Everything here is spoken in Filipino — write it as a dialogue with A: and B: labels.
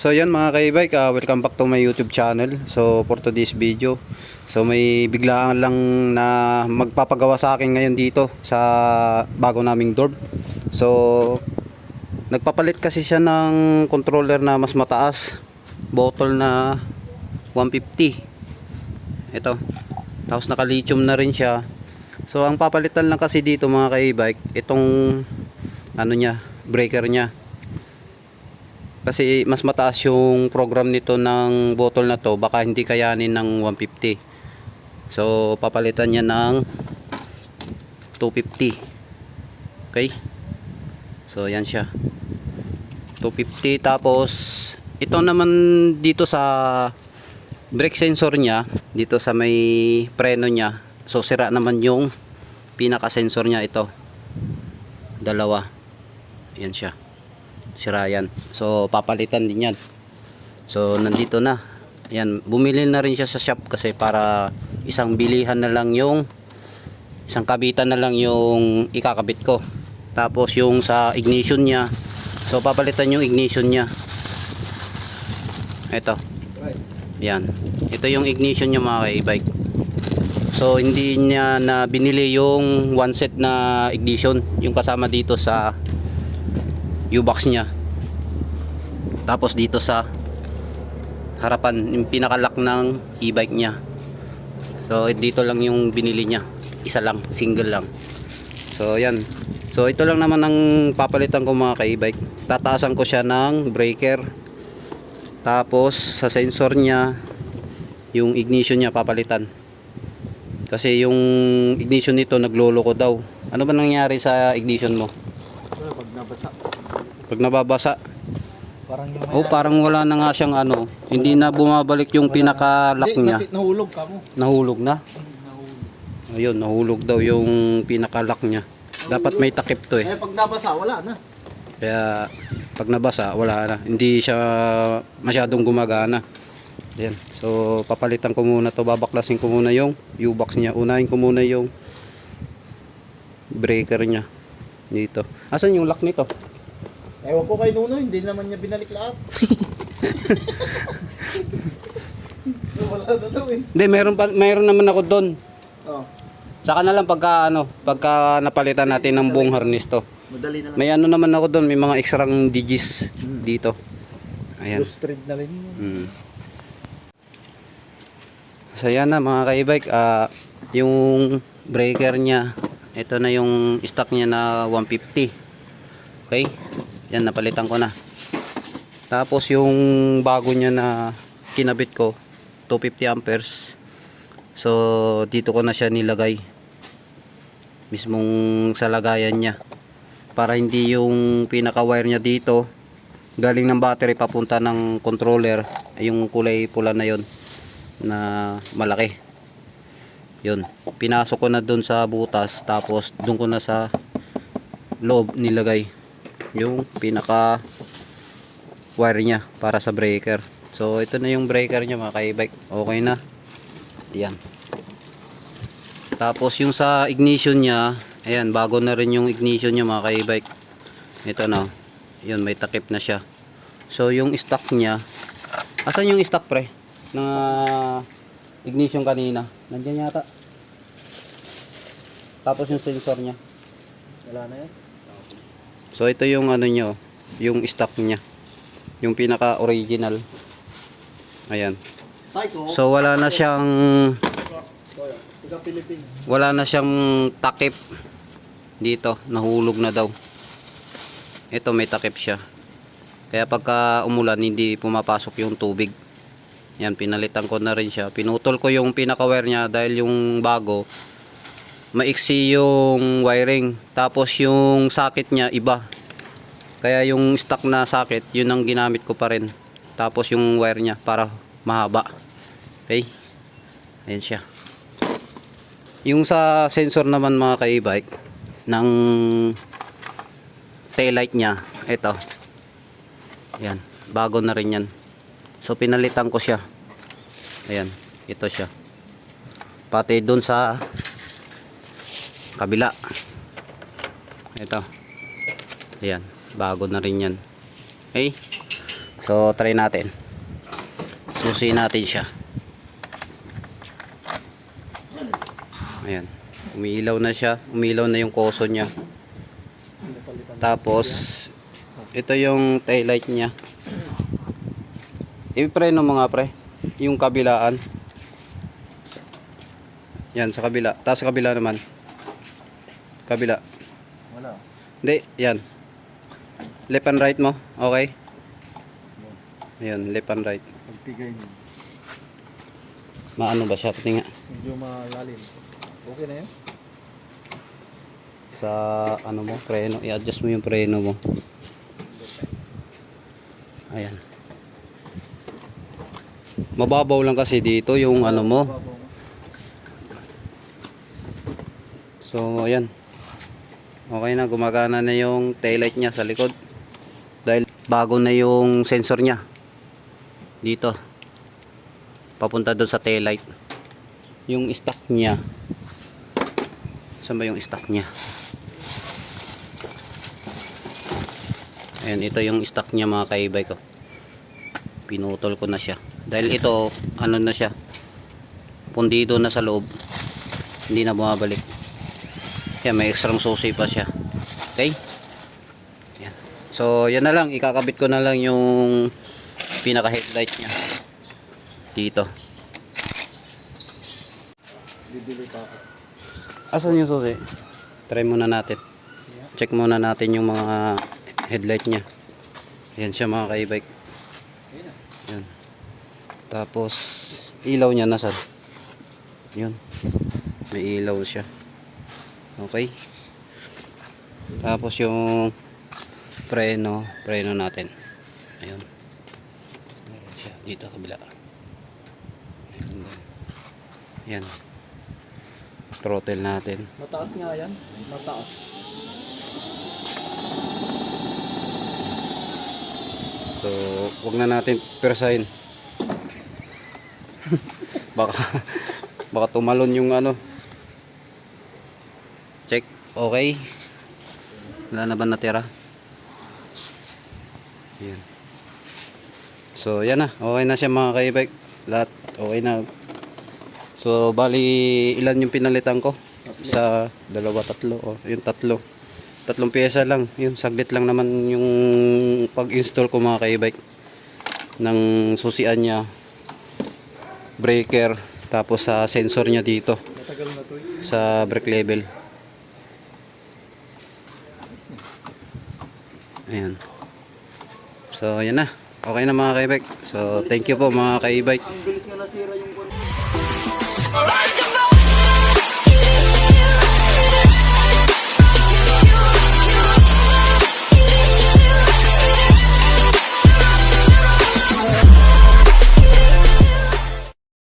A: So yan mga ka-e-bike, welcome back to my YouTube channel. So for today's video, so may biglaan lang na magpapagawa sa akin ngayon dito sa bago naming dorm. So nagpapalit kasi siya ng controller na mas mataas, bottle na 150. Ito, tapos naka-lithium na rin siya. So ang papalitan lang kasi dito mga ka-e-bike, itong ano niya, breaker niya. Kasi mas mataas yung program nito ng bottle na to, baka hindi kayanin ng 150. So papalitan niya ng 250. Okay, so yan siya, 250. Tapos ito naman dito sa brake sensor niya, dito sa may preno niya, so sira naman yung pinaka sensor niya. Ito dalawa, yan siya, sira yan. So papalitan din yan. So nandito na yan, bumili na rin siya sa shop kasi para isang bilihan na lang, yung isang kabitan na lang yung ikakabit ko. Tapos yung sa ignition niya, so papalitan yung ignition niya. Ito, yan, ito yung ignition niya mga ka-e-bike. So hindi niya na binili yung one set na ignition, yung kasama dito sa U-box niya. Tapos dito sa harapan, yung pinakalock ng e-bike niya. So dito lang yung binili niya, isa lang, single lang. So yan, so ito lang naman ang papalitan ko mga ka-e-bike. Tataasan ko siya ng breaker, tapos sa sensor niya, yung ignition niya papalitan. Kasi yung ignition nito nagloloko daw. Ano ba nangyari sa ignition mo?
B: Pag nabasa.
A: Pag nababasa,
B: Parang yung
A: wala na nga siyang ano, hindi na bumabalik yung pinaka-lock niya.
B: Nahulog ka mo.
A: Nahulog na.
B: Nahulog.
A: Ayun, nahulog daw yung pinaka-lock niya. Dapat may takip to eh.
B: Pag nabasa, wala na.
A: Kaya pag nabasa, wala na. Hindi siya masyadong gumagana. Ayan. So papalitan ko muna to, babaklasin ko muna yung U-box niya. Unahin ko muna yung breaker niya dito. Asan yung lock nito?
B: Ewan ko kay Nuno, hindi naman niya binalik lahat. Wala na daw eh.
A: Hindi, mayroon naman ako doon.
B: Oh,
A: Saka na lang pagka napalitan natin ng buong harness to.
B: madali na lang.
A: May ano naman ako doon, may mga extrang digis dito. Ayan.
B: Loose thread na rin yun.
A: So yan na mga ka-e-bike, yung breaker niya, ito na yung stock niya na 150. Okay, yan, napalitan ko na. Tapos yung bago niya na kinabit ko, 250 amperes. So dito ko na siya nilagay, mismong sa lagayan niya, para hindi yung pinaka wire niya dito galing ng battery papunta ng controller, yung kulay pula na yon na malaki. Yun, pinasok ko na dun sa butas, tapos dun ko na sa loob nilagay yung pinaka wire niya para sa breaker. So ito na yung breaker niya mga ka-e-bike. Okay na. Ayan. Tapos yung sa ignition niya, ayan, bago na rin yung ignition niya mga ka-e-bike. Ito na, yun, may takip na siya. So yung stock niya, asan yung stock pre na ignition kanina? Nandiyan yata. Tapos yung sensor niya,
B: Wala na yan.
A: so ito yung ano nyo, yung stock niya, yung pinaka original. Ayan. So wala na siyang takip dito, nahulog na daw. Ito may takip siya, kaya pagka umulan hindi pumapasok yung tubig. Yan, pinalitan ko na rin siya. Pinutol ko yung pinaka wire niya dahil yung bago maiksi yung wiring, tapos yung socket niya iba, kaya yung stock na socket yun ang ginamit ko pa rin. Tapos yung wire niya para mahaba. Okay, ayan siya. Yung sa sensor naman mga ka-e-bike ng taillight niya, ito, ayan, bago na rin yan. So pinalitan ko siya. Ayan, ito siya, pati dun sa kabila. Ito, ayan, bago na rin yan. Okay, So try natin. Susiin natin siya. Ayan. Umiilaw na siya. Umiilaw na yung koso niya. Tapos ito yung taillight niya. I-preno mo nga pre. Yung kabilaan. Yan sa kabila. Tapos sa kabila naman. Kabila.
B: Wala.
A: Hindi, yan. Left and right mo. Okay. Ayan, left and right.
B: Pagtigay niyo.
A: Maano ba siya? Pati nga.
B: Medyo malalim. Okay na yun?
A: Sa ano mo, preno. I-adjust mo yung preno mo. Ayan. Mababaw lang kasi dito yung ano mo. So, ayan. Okay na, gumagana na yung taillight niya sa likod. Dahil bago na yung sensor niya. Dito. Papunta doon sa taillight. Yung stock niya. Saan ba yung stock niya? Ayan, ito yung stock niya mga ka-e-bike ko. Pinutol ko na siya. Dahil ito, ano na siya. Pundido na sa loob. Hindi na bumabalik. Kaya may extra susi pa siya. Okay? Yan. So, yan na lang. Ikakabit ko na lang yung pinaka headlight niya. Dito.
B: Bibili pa ako.
A: Asan yung susi? Try muna natin. Check muna natin yung mga headlight niya. Yan siya mga ka-e-bike. Yan. Tapos, ilaw niya nasaan? Yun. May ilaw siya. Okay. Tapos yung preno natin. Ayun. Ayan siya dito kabila. Yan. Throttle natin.
B: Mataas nga yan. Mataas.
A: So, wag na natin persahin. baka tumalon yung ano. Check. Okay. Wala na ba natira? Yan. So, yan na. Okay na siya mga ka-e-bike. Lahat. Okay na. So, bali ilan yung pinalitan ko? Sa dalawa, tatlo. Oh, yung tatlo. Tatlong pyesa lang. Yun, saglit lang naman yung pag-install ko mga ka-e-bike. Ng susian niya. Breaker. Tapos sa sensor niya dito.
B: Matagal na to eh.
A: Sa brake level. Ayan. So, yan na. Okay na mga ka-e-bike. So, thank you po mga ka-e-bike.
B: Ang bilis nga nasira yung...
C: Alright.